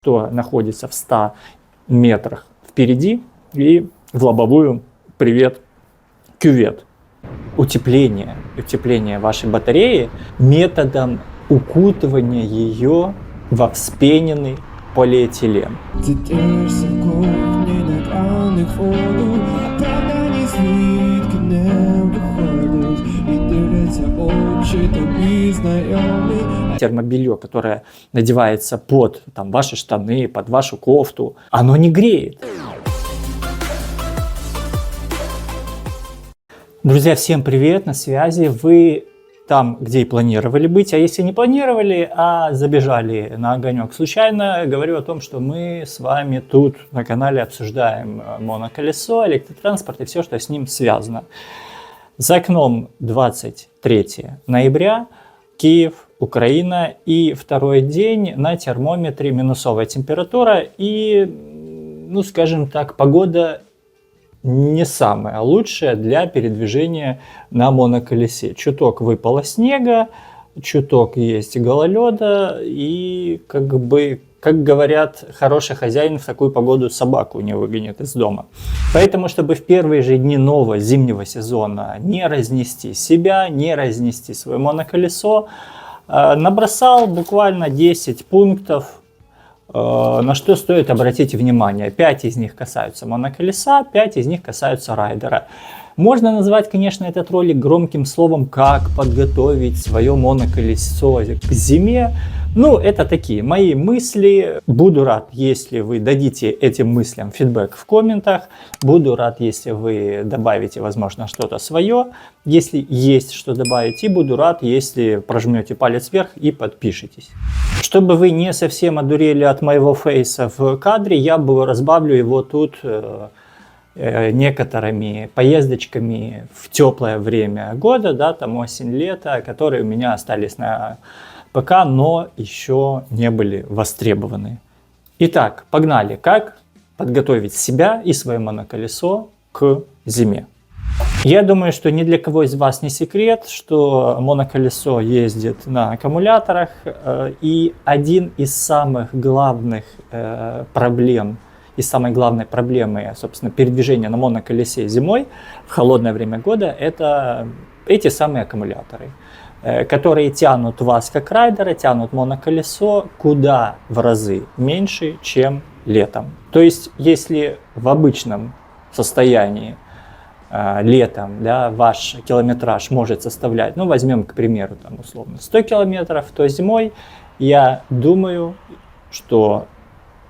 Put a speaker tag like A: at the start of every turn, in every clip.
A: что находится в 100 метрах впереди, и в лобовую привет кювет. Утепление вашей батареи методом укутывания ее во вспененный полиэтилен.
B: Ty dör som gång när aldrig får du Правда не звідки виходить І дивляться очі тобі знайомі.
A: Термобелье, которое надевается под ваши штаны, под вашу кофту, оно не греет. Друзья, всем привет, на связи. Вы там, где и планировали быть, а если не планировали, а забежали на огонек случайно, говорю о том, что мы с вами тут на канале обсуждаем моноколесо, электротранспорт и все, что с ним связано. За окном 23 ноября, Киев, Украина, и второй день на термометре минусовая температура и, скажем так, погода не самая лучшая для передвижения на моноколесе. Чуток выпало снега, чуток есть гололеда и, как говорят, хороший хозяин в такую погоду собаку не выгонит из дома. Поэтому, чтобы в первые же дни нового зимнего сезона не разнести себя, не разнести свое моноколесо, набросал буквально 10 пунктов, на что стоит обратить внимание. 5 из них касаются моноколеса, 5 из них касаются райдера. Можно назвать, конечно, этот ролик громким словом «Как подготовить свое моноколесо к зиме». Это такие мои мысли. Буду рад, если вы дадите этим мыслям фидбэк в комментах. Буду рад, если вы добавите, возможно, что-то свое, если есть что добавить. И буду рад, если прожмете палец вверх и подпишитесь. Чтобы вы не совсем одурели от моего фейса в кадре, я разбавлю его тут некоторыми поездочками в теплое время года, осень-лето, которые у меня остались на ПК, но еще не были востребованы. Итак, погнали. Как подготовить себя и свое моноколесо к зиме? Я думаю, что ни для кого из вас не секрет, что моноколесо ездит на аккумуляторах, и один из самых главных проблем, и самой главной проблемой, собственно, передвижения на моноколесе зимой в холодное время года – это эти самые аккумуляторы, которые тянут вас как райдера, тянут моноколесо куда в разы меньше, чем летом. То есть, если в обычном состоянии летом ваш километраж может составлять, возьмем, к примеру, условно 100 километров, то зимой, я думаю, что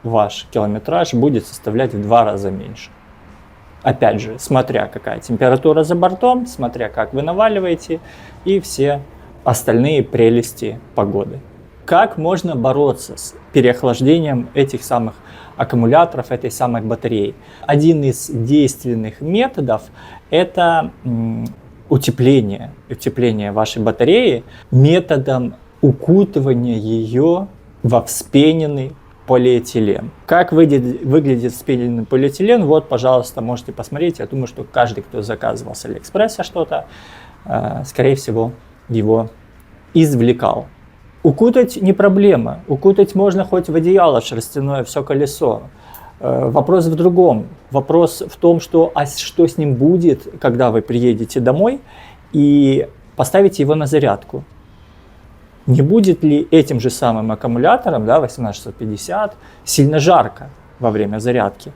A: ваш километраж будет составлять в 2 раза меньше. Опять же, смотря какая температура за бортом, смотря как вы наваливаете и все остальные прелести погоды. Как можно бороться с переохлаждением этих самых аккумуляторов, этой самой батареи? Один из действенных методов – это утепление вашей батареи методом укутывания ее во вспененный полиэтилен. Как выглядит вспененный полиэтилен? Вот, пожалуйста, можете посмотреть. Я думаю, что каждый, кто заказывал с Алиэкспресса что-то, скорее всего, его извлекал. Укутать не проблема. Укутать можно хоть в одеяло шерстяное, все колесо. Вопрос в другом. Вопрос в том, что с ним будет, когда вы приедете домой и поставите его на зарядку. Не будет ли этим же самым аккумулятором, 18650, сильно жарко во время зарядки?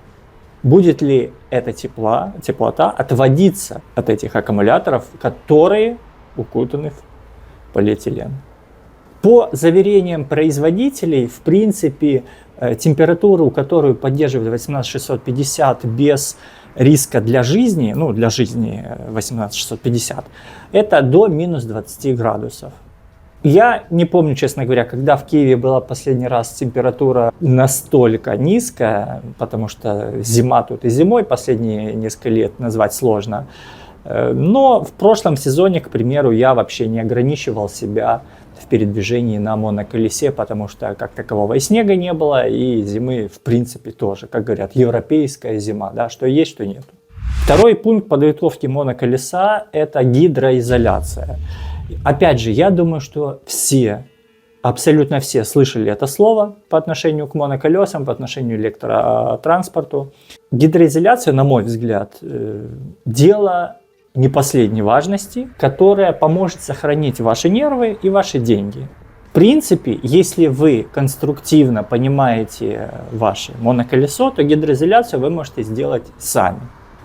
A: Будет ли эта теплота отводиться от этих аккумуляторов, которые укутаны в полиэтилен? По заверениям производителей, в принципе, температуру, которую поддерживает 18650 без риска для жизни 18650, это до минус 20 градусов. Я не помню, честно говоря, когда в Киеве была последний раз температура настолько низкая, потому что зима тут и зимой последние несколько лет назвать сложно. Но в прошлом сезоне, к примеру, я вообще не ограничивал себя в передвижении на моноколесе, потому что как такового и снега не было, и зимы в принципе тоже, как говорят, европейская зима, что есть, что нет. Второй пункт подготовки моноколеса – это гидроизоляция. Опять же, я думаю, что все абсолютно все слышали это слово по отношению к моноколесам, по отношению к электротранспорту. Гидроизоляция, на мой взгляд, дело не последней важности, которое поможет сохранить ваши нервы и ваши деньги. В принципе, если вы конструктивно понимаете ваше моноколесо, то гидроизоляцию вы можете сделать сами.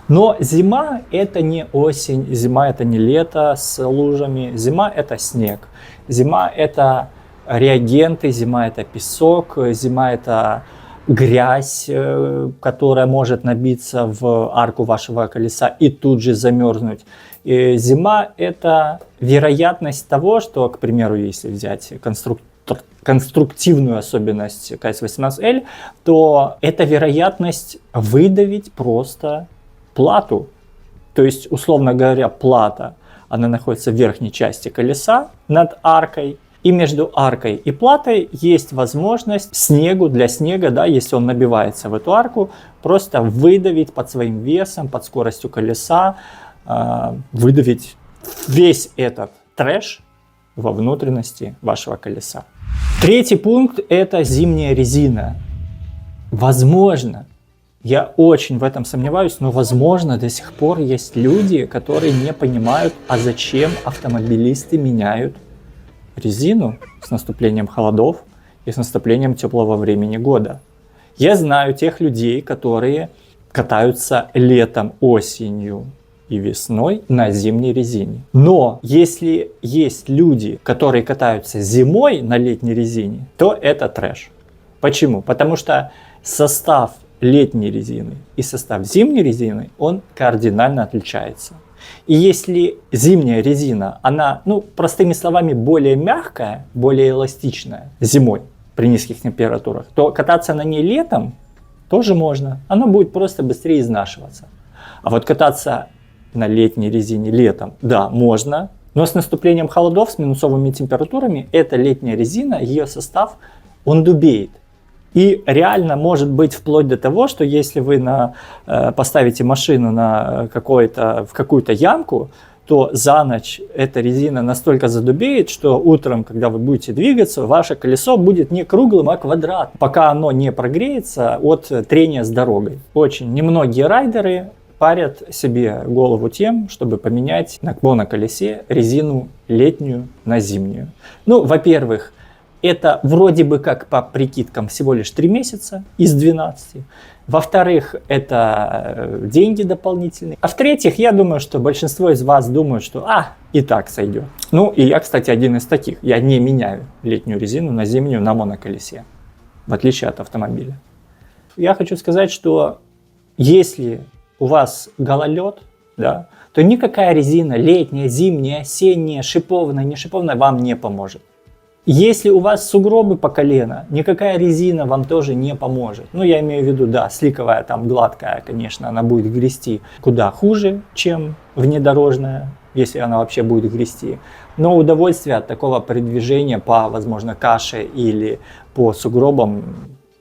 A: Но зима – это не осень, зима – это не лето с лужами, зима – это снег, зима – это реагенты, зима – это песок, зима – это грязь, которая может набиться в арку вашего колеса и тут же замерзнуть. И зима – это вероятность того, что, к примеру, если взять конструктивную особенность КС-18L, то это вероятность выдавить просто плату. То есть, условно говоря, плата, она находится в верхней части колеса над аркой. И между аркой и платой есть возможность снегу, для снега, да, если он набивается в эту арку, просто выдавить под своим весом, под скоростью колеса, выдавить весь этот трэш во внутренности вашего колеса. Третий пункт – это зимняя резина. Возможно, я очень в этом сомневаюсь, но возможно до сих пор есть люди, которые не понимают, а зачем автомобилисты меняют резину с наступлением холодов и с наступлением теплого времени года. Я знаю тех людей, которые катаются летом, осенью и весной на зимней резине. Но если есть люди, которые катаются зимой на летней резине, то это трэш. Почему? Потому что состав летней резины и состав зимней резины, он кардинально отличается. И если зимняя резина, она, простыми словами, более мягкая, более эластичная зимой при низких температурах, то кататься на ней летом тоже можно. Она будет просто быстрее изнашиваться. А вот кататься на летней резине летом, да, можно. Но с наступлением холодов, с минусовыми температурами, эта летняя резина, ее состав, он дубеет. И реально может быть вплоть до того, что если вы поставите машину в какую-то ямку, то за ночь эта резина настолько задубеет, что утром, когда вы будете двигаться, ваше колесо будет не круглым, а квадратным, пока оно не прогреется от трения с дорогой. Очень немногие райдеры парят себе голову тем, чтобы поменять на моноколесе резину летнюю на зимнюю. Во-первых, это вроде бы как по прикидкам всего лишь 3 месяца из 12. Во-вторых, это деньги дополнительные. А в-третьих, я думаю, что большинство из вас думают, что и так сойдет. И я, кстати, один из таких. Я не меняю летнюю резину на зимнюю на моноколесе, в отличие от автомобиля. Я хочу сказать, что если у вас гололед, да, то никакая резина летняя, зимняя, осенняя, шиповная, не шиповная вам не поможет. Если у вас сугробы по колено, никакая резина вам тоже не поможет. Я имею в виду, да, сликовая, там гладкая, конечно, она будет грести куда хуже, чем внедорожная, если она вообще будет грести. Но удовольствие от такого передвижения по, возможно, каше или по сугробам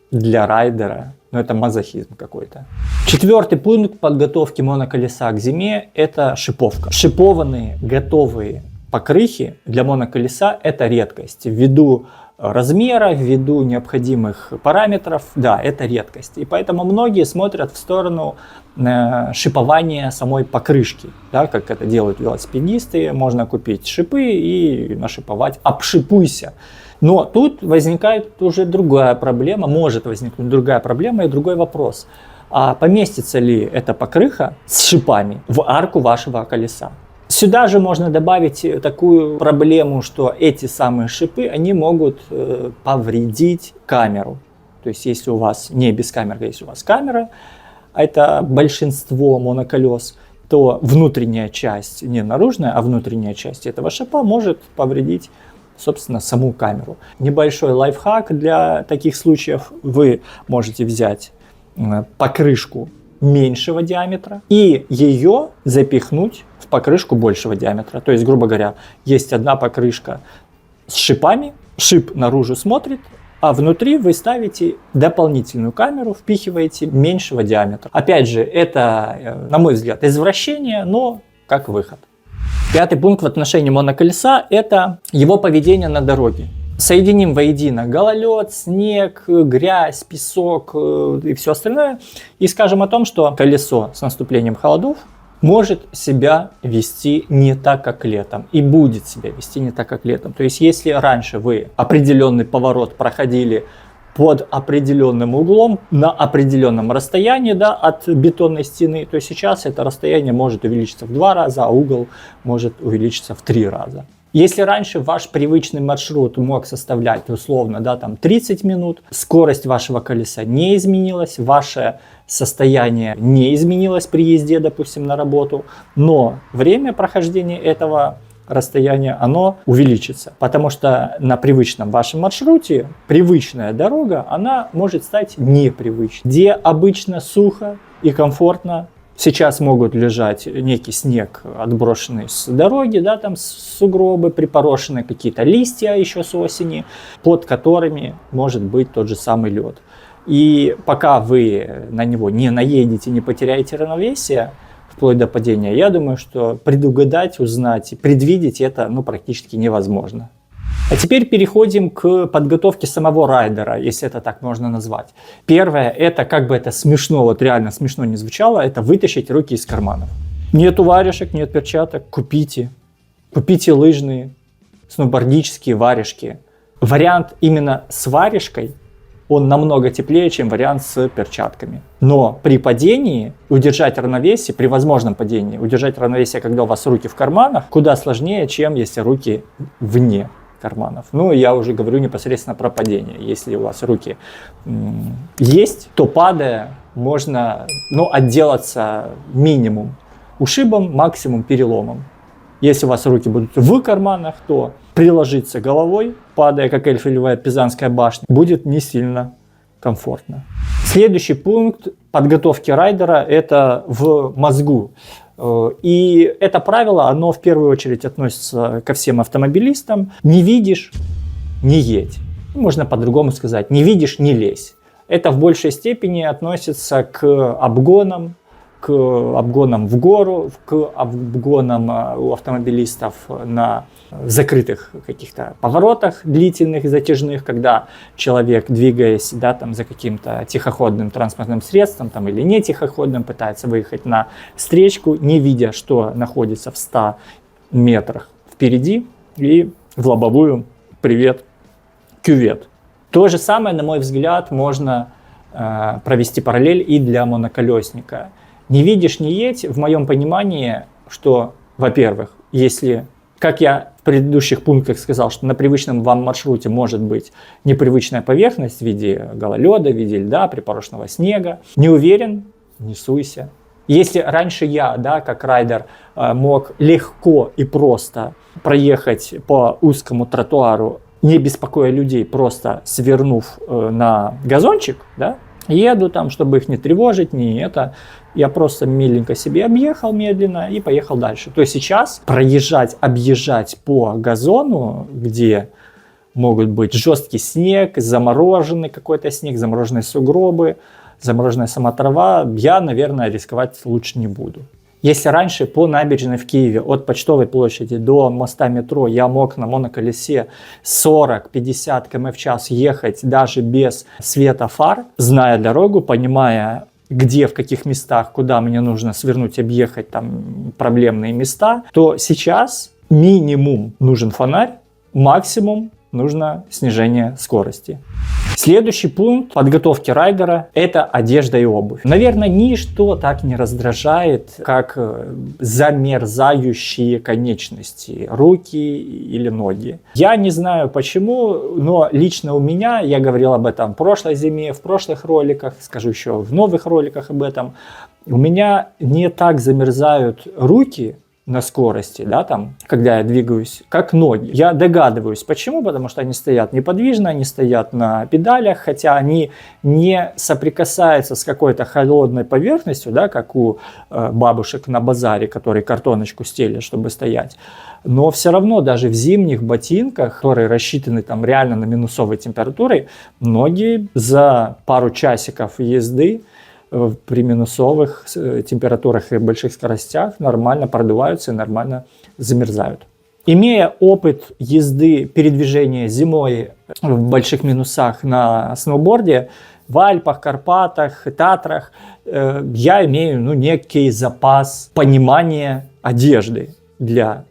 A: для райдера, это мазохизм какой-то. Четвертый пункт подготовки моноколеса к зиме – это шиповка. Шипованные, готовые покрыхи для моноколеса – это редкость. Ввиду размера, ввиду необходимых параметров, да, это редкость. И поэтому многие смотрят в сторону шипования самой покрышки, да, как это делают велосипедисты. Можно купить шипы и нашиповать. Обшипуйся. Но тут возникает уже другая проблема, может возникнуть другая проблема и другой вопрос. А поместится ли эта покрыха с шипами в арку вашего колеса? Сюда же можно добавить такую проблему, что эти самые шипы, они могут повредить камеру. То есть если у вас не бескамерка, если у вас камера, а это большинство моноколес, то внутренняя часть, не наружная, а внутренняя часть этого шипа может повредить, собственно, саму камеру. Небольшой лайфхак для таких случаев: вы можете взять покрышку меньшего диаметра и ее запихнуть в покрышку большего диаметра. То есть, грубо говоря, есть одна покрышка с шипами, шип наружу смотрит, а внутри вы ставите дополнительную камеру, впихиваете меньшего диаметра. Опять же, это, на мой взгляд, извращение, но как выход. Пятый пункт в отношении моноколеса – это его поведение на дороге. Соединим воедино гололед, снег, грязь, песок и все остальное. И скажем о том, что колесо с наступлением холодов может себя вести не так, как летом. И будет себя вести не так, как летом. То есть, если раньше вы определенный поворот проходили под определенным углом, на определенном расстоянии, да, от бетонной стены, то сейчас это расстояние может увеличиться в 2 раза, а угол может увеличиться в 3 раза. Если раньше ваш привычный маршрут мог составлять условно, да, там 30 минут, скорость вашего колеса не изменилась, ваше состояние не изменилось при езде, допустим, на работу, но время прохождения этого расстояние, оно увеличится. Потому что на привычном вашем маршруте привычная дорога, она может стать непривычной. Где обычно сухо и комфортно, сейчас могут лежать некий снег, отброшенный с дороги, да, там сугробы, припорошенные какие-то листья еще с осени, под которыми может быть тот же самый лед. И пока вы на него не наедете, не потеряете равновесие, вплоть до падения, я думаю, что предугадать, узнать, предвидеть это практически невозможно. А теперь переходим к подготовке самого райдера, если это так можно назвать. Первое, это, как бы это смешно, вот реально смешно не звучало, это вытащить руки из карманов. Нету варежек, нет перчаток, купите. Купите лыжные, сноубордические варежки. Вариант именно с варежкой, он намного теплее, чем вариант с перчатками. Но при падении удержать равновесие, при возможном падении, удержать равновесие, когда у вас руки в карманах, куда сложнее, чем если руки вне карманов. Я уже говорю непосредственно про падение. Если у вас руки есть, то падая, можно отделаться минимум ушибом, максимум переломом. Если у вас руки будут в карманах, то приложиться головой, падая как Эйфелевая Пизанская башня, будет не сильно комфортно. Следующий пункт подготовки райдера – это в мозгу. И это правило, оно в первую очередь относится ко всем автомобилистам. Не видишь – не едь. Можно по-другому сказать – не видишь – не лезь. Это в большей степени относится к обгонам в гору, к обгонам у автомобилистов на закрытых каких-то поворотах длительных, затяжных, когда человек, двигаясь за каким-то тихоходным транспортным средством или не тихоходным, пытается выехать на встречку, не видя, что находится в 100 метрах впереди, и в лобовую привет, кювет. То же самое, на мой взгляд, можно провести параллель и для моноколесника. Не видишь, не едь, в моем понимании, что, во-первых, если, как я в предыдущих пунктах сказал, что на привычном вам маршруте может быть непривычная поверхность в виде гололеда, в виде льда, припорошенного снега, не уверен, не суйся. Если раньше я, как райдер, мог легко и просто проехать по узкому тротуару, не беспокоя людей, просто свернув на газончик, еду чтобы их не тревожить, я просто миленько себе объехал медленно и поехал дальше. То есть сейчас объезжать по газону, где могут быть жесткий снег, замороженный какой-то снег, замороженные сугробы, замороженная сама трава, я, наверное, рисковать лучше не буду. Если раньше по набережной в Киеве от Почтовой площади до моста метро я мог на моноколесе 40-50 км в час ехать даже без света фар, зная дорогу, понимая, где, в каких местах, куда мне нужно свернуть, объехать проблемные места, то сейчас минимум нужен фонарь, максимум нужно снижение скорости. Следующий пункт подготовки райдера – это одежда и обувь. Наверное, ничто так не раздражает, как замерзающие конечности, руки или ноги. Я не знаю почему, но лично у меня, я говорил об этом в прошлой зиме, в прошлых роликах, скажу еще в новых роликах об этом, у меня не так замерзают руки на скорости, когда я двигаюсь, как ноги. Я догадываюсь, почему, потому что они стоят неподвижно, они стоят на педалях, хотя они не соприкасаются с какой-то холодной поверхностью, как у бабушек на базаре, которые картоночку стелят, чтобы стоять. Но все равно даже в зимних ботинках, которые рассчитаны реально на минусовой температуре, ноги за пару часиков езды при минусовых температурах и больших скоростях нормально продуваются и нормально замерзают. Имея опыт езды, передвижения зимой в больших минусах на сноуборде, в Альпах, Карпатах, Татрах, я имею некий запас понимания одежды для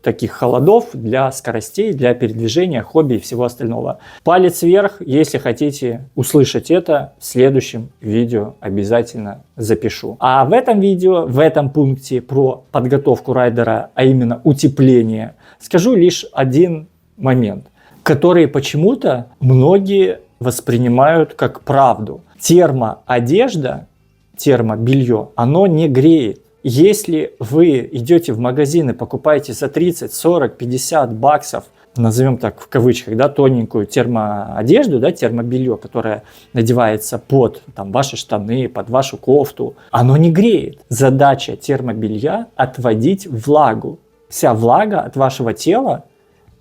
A: таких холодов, для скоростей, для передвижения, хобби и всего остального. Палец вверх, если хотите услышать это, в следующем видео обязательно запишу. А в этом видео, в этом пункте про подготовку райдера, а именно утепление, скажу лишь один момент, который почему-то многие воспринимают как правду. Термоодежда, термобелье, оно не греет. Если вы идете в магазин и покупаете за 30, 40, 50 баксов, назовем так в кавычках, да, тоненькую термоодежду, да, термобелье, которое надевается под ваши штаны, под вашу кофту, оно не греет. Задача термобелья – отводить влагу. Вся влага от вашего тела,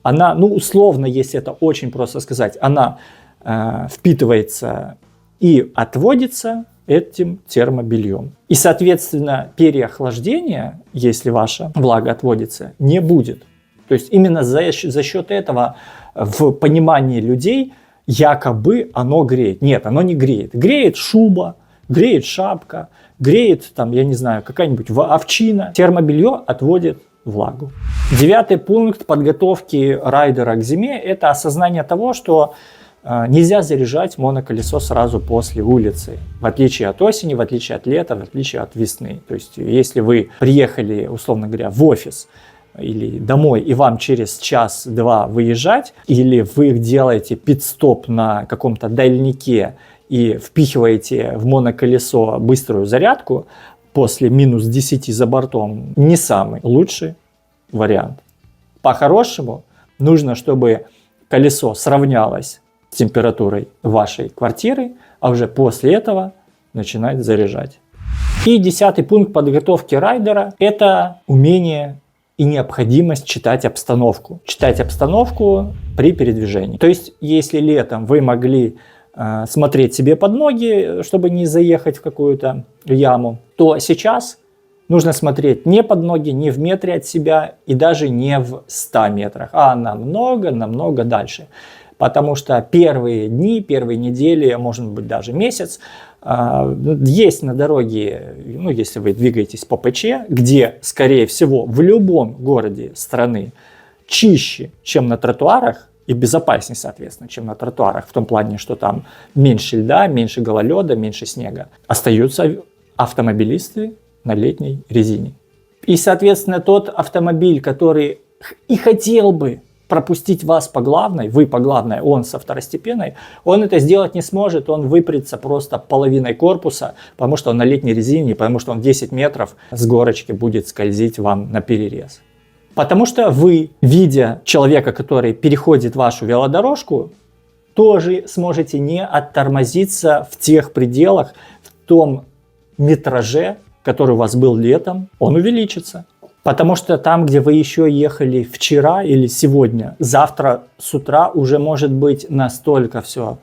A: она, условно, если это очень просто сказать, она впитывается и отводится этим термобельем. И, соответственно, переохлаждения, если ваша влага отводится, не будет. То есть именно за счет этого в понимании людей якобы оно греет. Нет, оно не греет. Греет шуба, греет шапка, греет, я не знаю, какая-нибудь овчина. Термобелье отводит влагу. 9 пункт подготовки райдера к зиме – это осознание того, что нельзя заряжать моноколесо сразу после улицы, в отличие от осени, в отличие от лета, в отличие от весны. То есть, если вы приехали, условно говоря, в офис или домой, и вам через час-два выезжать, или вы делаете пит-стоп на каком-то дальнике и впихиваете в моноколесо быструю зарядку после минус 10 за бортом, не самый лучший вариант. По-хорошему, нужно, чтобы колесо сравнялось с температурой вашей квартиры, а уже после этого начинать заряжать. И 10 пункт подготовки райдера – это умение и необходимость читать обстановку. Читать обстановку при передвижении. То есть, если летом вы могли смотреть себе под ноги, чтобы не заехать в какую-то яму, то сейчас нужно смотреть не под ноги, не в метре от себя и даже не в 100 метрах, а намного дальше. Потому что первые дни, первые недели, может быть даже месяц, есть на дороге, если вы двигаетесь по ПЧ, где, скорее всего, в любом городе страны чище, чем на тротуарах, и безопаснее, соответственно, чем на тротуарах, в том плане, что там меньше льда, меньше гололеда, меньше снега. Остаются автомобилисты на летней резине. И, соответственно, тот автомобиль, который и хотел бы пропустить вас по главной, вы по главной, он со второстепенной, он это сделать не сможет, он выпрется просто половиной корпуса, потому что он на летней резине, потому что он 10 метров с горочки будет скользить вам на перерез. Потому что вы, видя человека, который переходит вашу велодорожку, тоже сможете не оттормозиться в тех пределах, в том метраже, который у вас был летом, он увеличится. Потому что там, где вы еще ехали вчера или сегодня, завтра с утра уже может быть настолько все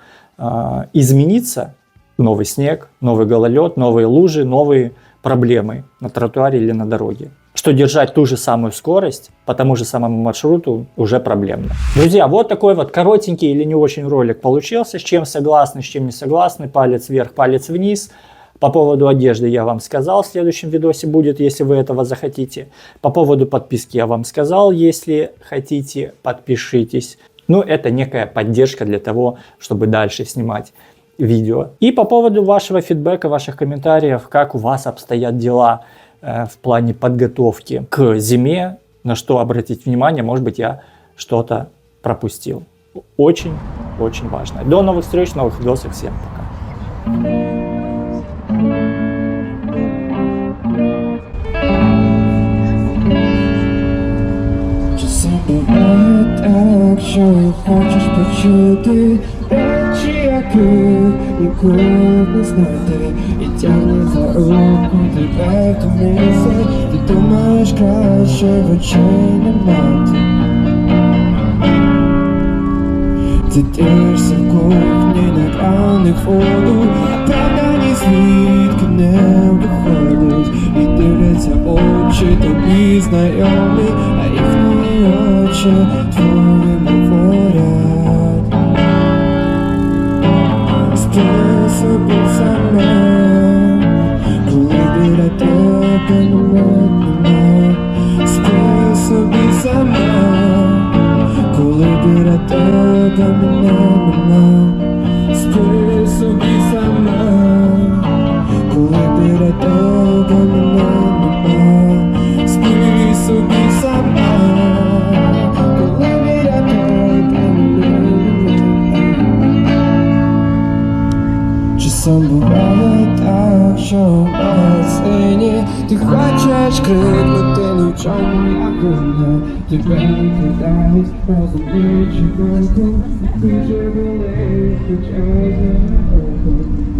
A: измениться. Новый снег, новый гололед, новые лужи, новые проблемы на тротуаре или на дороге. Что держать ту же самую скорость по тому же самому маршруту уже проблемно. Друзья, вот такой вот коротенький или не очень ролик получился. С чем согласны, с чем не согласны. Палец вверх, палец вниз. По поводу одежды я вам сказал, в следующем видосе будет, если вы этого захотите. По поводу подписки я вам сказал, если хотите, подпишитесь. Это некая поддержка для того, чтобы дальше снимать видео. И по поводу вашего фидбэка, ваших комментариев, как у вас обстоят дела в плане подготовки к зиме, на что обратить внимание, может быть, я что-то пропустил. Очень важно. До новых встреч, новых видосов. Всем пока.
B: Бывает так, что хочешь почути речі, яких ніколи не знати, і тягне за руку тебе в то місце, ти думаєш краще в очей не мати. Ти дивишся в кухні на краник воду, а правда ні звідки не виходить, і дивляться очі тобі знайомі, а їх не очі твої говорять. Спи собі сама, коли біля тебе немає. Спи собі сама, коли біля тебе немає. Спи собі сама, коли біля тебе немає. Спи собі сама, коли біля тебе немає. Часом буває так, що на сцені ти хочеш крикнути, ні в чому я винна. Тебе кидають, розуміючи думку, ти же болить, хоча